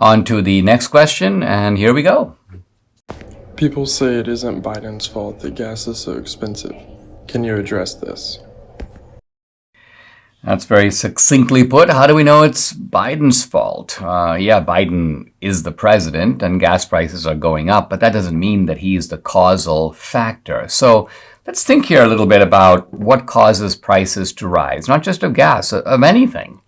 On to the next question, and here we go. People say it isn't Biden's fault that gas is so expensive. Can you address this? That's very succinctly put. How do we know it's Biden's fault? Biden is the president and gas prices are going up, but that doesn't mean that he's the causal factor. So let's think here a little bit about what causes prices to rise, not just of gas, of anything.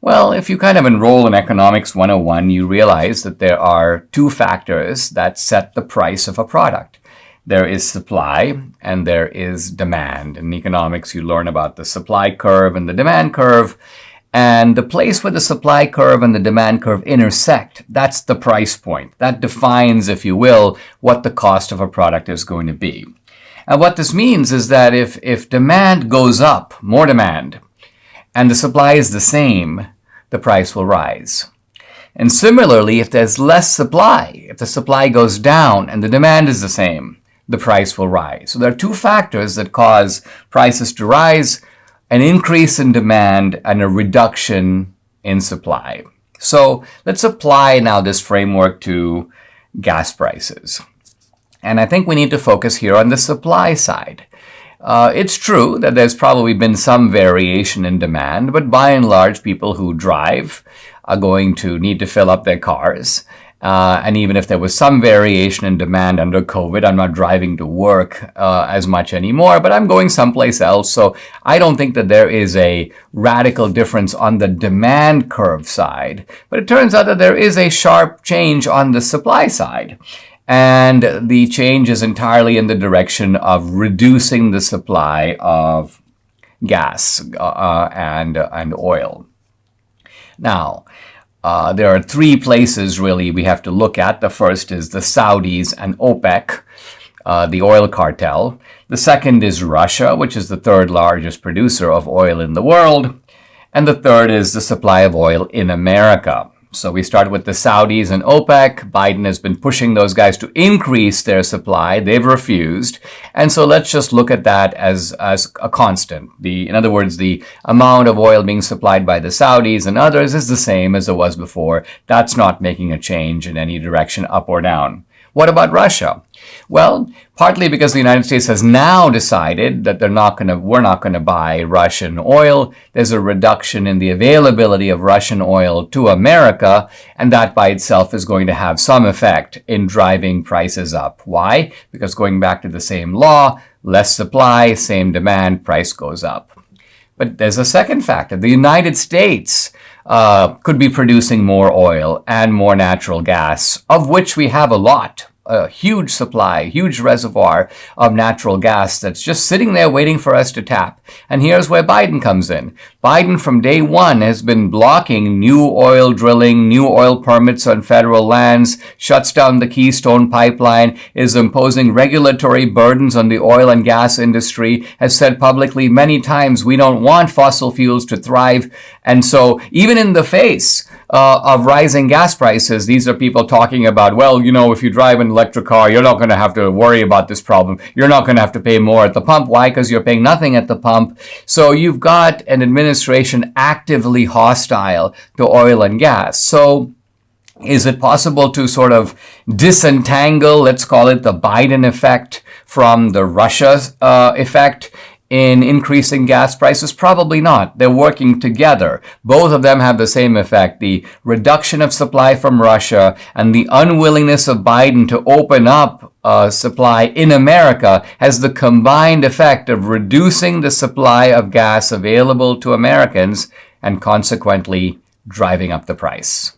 Well, if you kind of enroll in Economics 101, you realize that there are two factors that set the price of a product. There is supply and there is demand. In economics, you learn about the supply curve and the demand curve. And the place where the supply curve and the demand curve intersect, that's the price point. That defines, if you will, what the cost of a product is going to be. And what this means is that if demand goes up, more demand, and the supply is the same, the price will rise. And similarly, if there's less supply, if the supply goes down and the demand is the same, the price will rise. So there are two factors that cause prices to rise: an increase in demand and a reduction in supply. So let's apply now this framework to gas prices. And I think we need to focus here on the supply side. It's true that there's probably been some variation in demand, but by and large, people who drive are going to need to fill up their cars. And even if there was some variation in demand under COVID, I'm not driving to work as much anymore, but I'm going someplace else. So I don't think that there is a radical difference on the demand curve side. But it turns out that there is a sharp change on the supply side. And the change is entirely in the direction of reducing the supply of gas and oil. Now, there are three places really we have to look at. The first is the Saudis and OPEC, the oil cartel. The second is Russia, which is the third largest producer of oil in the world. And the third is the supply of oil in America. So we start with the Saudis and OPEC. Biden has been pushing those guys to increase their supply. They've refused. And so let's just look at that as a constant. In other words, the amount of oil being supplied by the Saudis and others is the same as it was before. That's not making a change in any direction, up or down. What about Russia? Well, partly because the United States has now decided that we're not going to buy Russian oil. There's a reduction in the availability of Russian oil to America, and that by itself is going to have some effect in driving prices up. Why? Because going back to the same law, less supply, same demand, price goes up. But there's a second factor. The United States could be producing more oil and more natural gas, of which we have a lot. A huge supply, huge reservoir of natural gas that's just sitting there waiting for us to tap. And here's where Biden comes in. Biden from day one has been blocking new oil drilling, new oil permits on federal lands, shuts down the Keystone Pipeline, is imposing regulatory burdens on the oil and gas industry, has said publicly many times we don't want fossil fuels to thrive. And so even in the face of rising gas prices, these are people talking about, well, you know, if you drive an electric car, you're not going to have to worry about this problem. You're not going to have to pay more at the pump. Why? Because you're paying nothing at the pump. So you've got an administration actively hostile to oil and gas. So is it possible to sort of disentangle, let's call it the Biden effect, from the Russia effect in increasing gas prices? Probably not. They're working together. Both of them have the same effect. The reduction of supply from Russia and the unwillingness of Biden to open up supply in America has the combined effect of reducing the supply of gas available to Americans and consequently driving up the price.